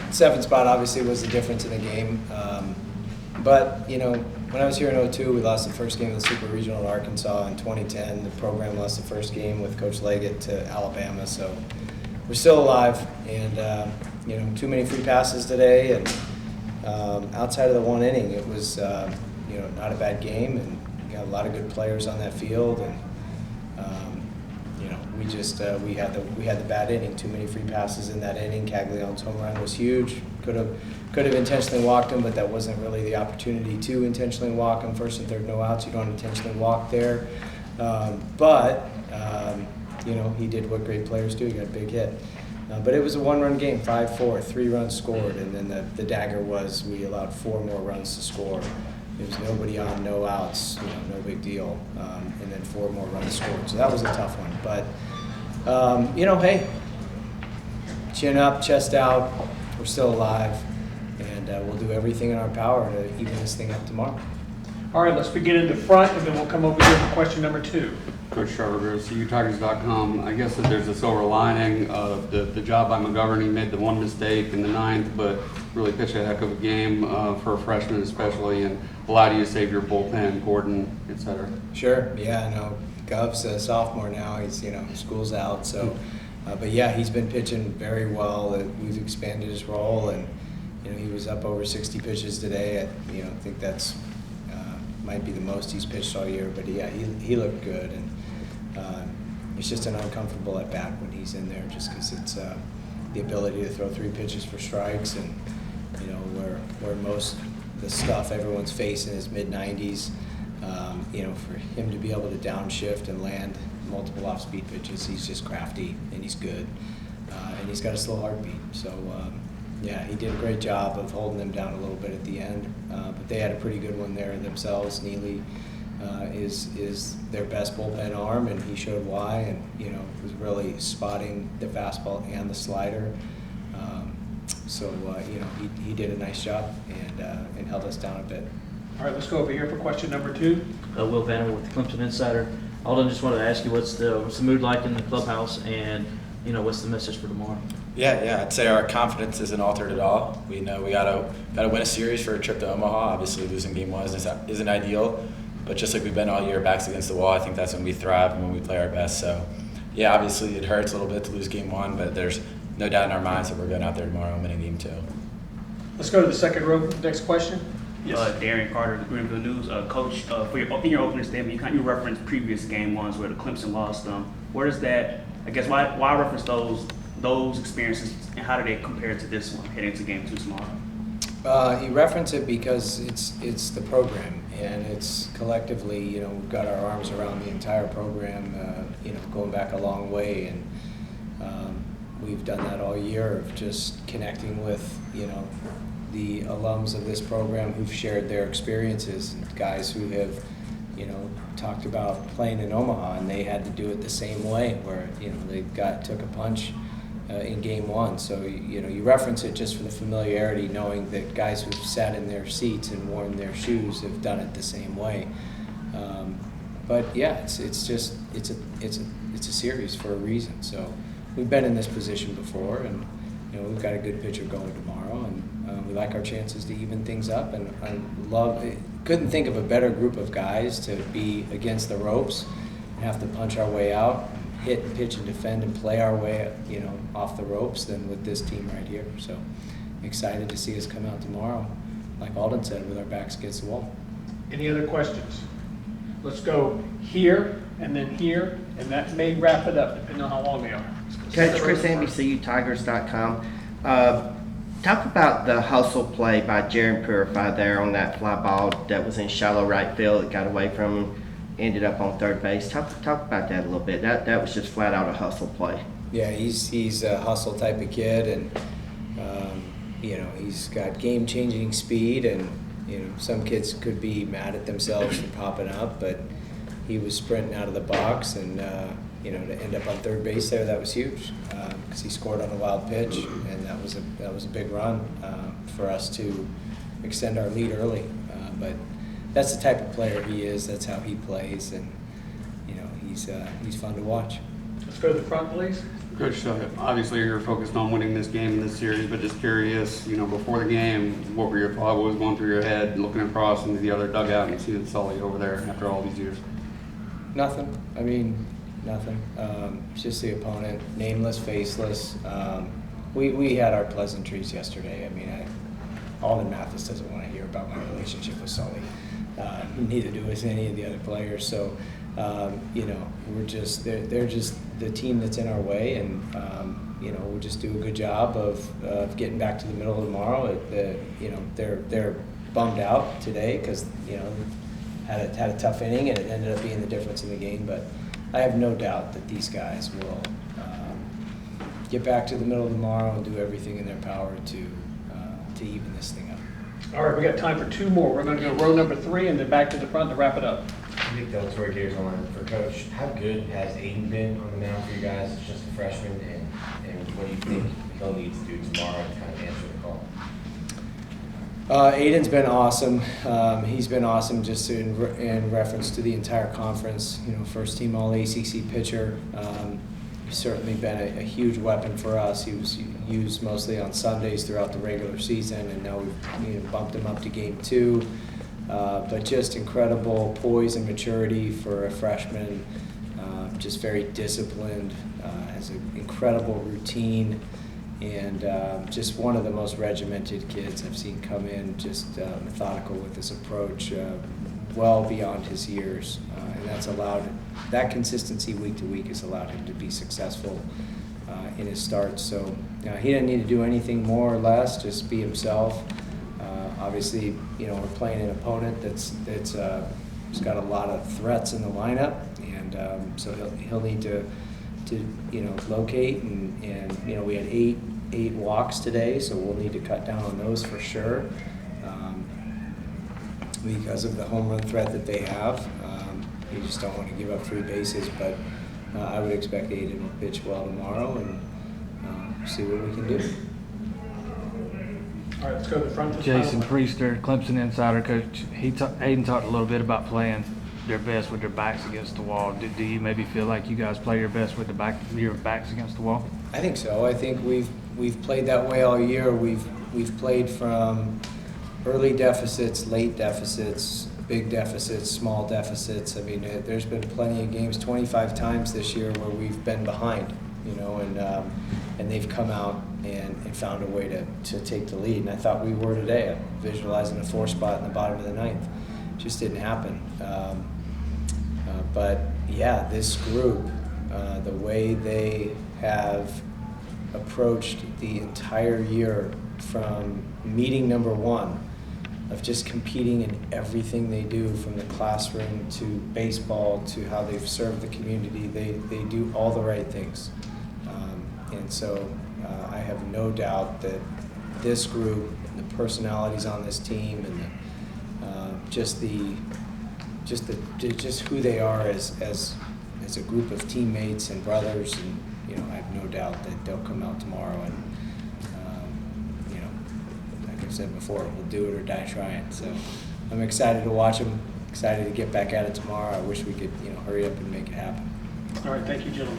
7th spot obviously was the difference in the game. But, you know, when I was here in 2002, we lost the first game of the Super Regional in Arkansas. In 2010, the program lost the first game with Coach Leggett to Alabama. So we're still alive, and, you know, too many free passes today. And outside of the one inning, it was, you know, not a bad game, and you got a lot of good players on that field. And, you know, we just we had the bad inning. Too many free passes in that inning. Caglianone's home run was huge. Could have intentionally walked him, but that wasn't really the opportunity to intentionally walk him. First and third, no outs. You don't intentionally walk there. You know, he did what great players do. He got a big hit. But it was a one-run game, 5-4, 3 runs scored, and then the dagger was we allowed 4 more runs to score. There was nobody on, no outs, you know, no big deal, and then 4 more runs scored. So that was a tough one. But, you know, hey, chin up, chest out, we're still alive, and we'll do everything in our power to even this thing up tomorrow. All right, let's begin in the front, and then we'll come over here for question number 2. Coach Sharver, CUTigers.com. I guess that there's a silver lining of the job by McGovern. He made the one mistake in the 9th, but really pitched a heck of a game for a freshman especially, and allowed you to save your bullpen, Gordon, et cetera. Sure, yeah, no, Gov's a sophomore now. He's, you know, school's out, so, but yeah, he's been pitching very well. We've expanded his role, and, you know, he was up over 60 pitches today. I think that's might be the most he's pitched all year, but yeah, he looked good, and it's just an uncomfortable at bat when he's in there, just because it's the ability to throw 3 pitches for strikes, and you know where most the stuff everyone's facing is mid-90s. You know, for him to be able to downshift and land multiple off-speed pitches, he's just crafty and he's good, and he's got a slow heartbeat. So. Yeah, he did a great job of holding them down a little bit at the end, but they had a pretty good one there themselves. Neely is their best bullpen arm, and he showed why, and you know was really spotting the fastball and the slider. You know he did a nice job and held us down a bit. All right, let's go over here for question number 2. Will Vanner with the Clemson Insider. Aldan, just wanted to ask you what's the mood like in the clubhouse, and you know what's the message for tomorrow? Yeah, I'd say our confidence isn't altered at all. We know we gotta win a series for a trip to Omaha. Obviously, losing game 1 isn't ideal, but just like we've been all year, backs against the wall, I think that's when we thrive and when we play our best. So, yeah, obviously it hurts a little bit to lose game 1, but there's no doubt in our minds that we're going out there tomorrow and winning game 2. Let's go to the second row. Next question. Yes. Darian Carter, the Greenville News. Coach, in your opening statement, you referenced previous game 1s where the Clemson lost them. Where does that? I guess why reference those experiences, and how do they compare to this one heading into game 2 tomorrow? He referenced it because it's the program, and it's collectively, you know, we've got our arms around the entire program, you know, going back a long way, and we've done that all year of just connecting with, you know, the alums of this program who've shared their experiences, and guys who have, you know, talked about playing in Omaha, and they had to do it the same way, where, you know, they took a punch in game 1. So, you know, you reference it just for the familiarity, knowing that guys who've sat in their seats and worn their shoes have done it the same way. But yeah, it's a series for a reason. So we've been in this position before, and you know we've got a good pitcher going tomorrow, and we like our chances to even things up. And I couldn't think of a better group of guys to be against the ropes and have to punch our way out, hit, pitch, and defend, and play our way, you know, off the ropes than with this team right here. So excited to see us come out tomorrow, like Aldan said, with our backs against the wall. Any other questions? Let's go here and then here, and that may wrap it up depending on how long they are. Coach Chris Ambie, CUTigers.com. Talk about the hustle play by Jaron Purify there on that fly ball that was in shallow right field. It got away from him, ended up on third base. Talk about that a little bit. That was just flat out a hustle play. Yeah, he's a hustle type of kid, and you know he's got game-changing speed, and you know some kids could be mad at themselves for popping up, but he was sprinting out of the box, and you know to end up on third base there, that was huge because he scored on a wild pitch, and that was a big run for us to extend our lead early. But that's the type of player he is. That's how he plays, and you know he's fun to watch. Let's go to the front, please. Coach, obviously you're focused on winning this game and this series, but just curious, before the game, what were your thoughts? What was going through your head looking across into the other dugout and seeing Sully over there after all these years? Nothing. I mean, nothing. It's just the opponent, nameless, faceless. We had our pleasantries yesterday. I mean, Aldan Mathis doesn't want to hear about my relationship with Sully. Neither do any of the other players. So, we're just they're just the team that's in our way, and we'll just do a good job of getting back to the middle of tomorrow. They're bummed out today because had a tough inning and it ended up being the difference in the game. But I have no doubt that these guys will get back to the middle of tomorrow and do everything in their power to even this thing up. All right, we got time for 2 more. We're going to go row number 3 and then back to the front to wrap it up. Nick Delatory, Gators Online. For Coach, how good has Aiden been on the mound for you guys? It's just a freshman, and what do you think he'll need to do tomorrow to kind of answer the call? Aiden's been awesome. He's been awesome just in reference to the entire conference. First team All ACC pitcher. He's certainly been a huge weapon for us. He was used mostly on Sundays throughout the regular season, and now we've bumped him up to game 2. But just incredible poise and maturity for a freshman. Just very disciplined. Has an incredible routine. And just one of the most regimented kids I've seen come in, just methodical with his approach, well beyond his years. And that's allowed, that consistency week to week has allowed him to be successful in his starts. So he didn't need to do anything more or less, just be himself. Obviously, we're playing an opponent that's got a lot of threats in the lineup, and so he'll need to locate, and we had eight walks today, so we'll need to cut down on those for sure, because of the home run threat that they have. You just don't want to give up 3 bases, but I would expect Aiden will pitch well tomorrow and see what we can do. All right, let's go to the front. Jason Priester, Clemson Insider Coach. Aiden talked a little bit about playing their best with their backs against the wall. Do you maybe feel like you guys play your best with your backs against the wall? I think so. I think we've played that way all year. We've played from early deficits, late deficits, big deficits, small deficits. I mean, there's been plenty of games, 25 times this year, where we've been behind, and they've come out and found a way to take the lead. And I thought we were today, visualizing a 4 spot in the bottom of the 9th. Just didn't happen. But yeah, this group, the way they have approached the entire year from meeting number 1 of just competing in everything they do, from the classroom to baseball to how they've served the community, they do all the right things. And so I have no doubt that this group, the personalities on this team, and just who they are as a group of teammates and brothers, and I have no doubt that they'll come out tomorrow and like I said before, we'll do it or die trying. So I'm excited to watch them. Excited to get back at it tomorrow. I wish we could hurry up and make it happen. All right, thank you, gentlemen.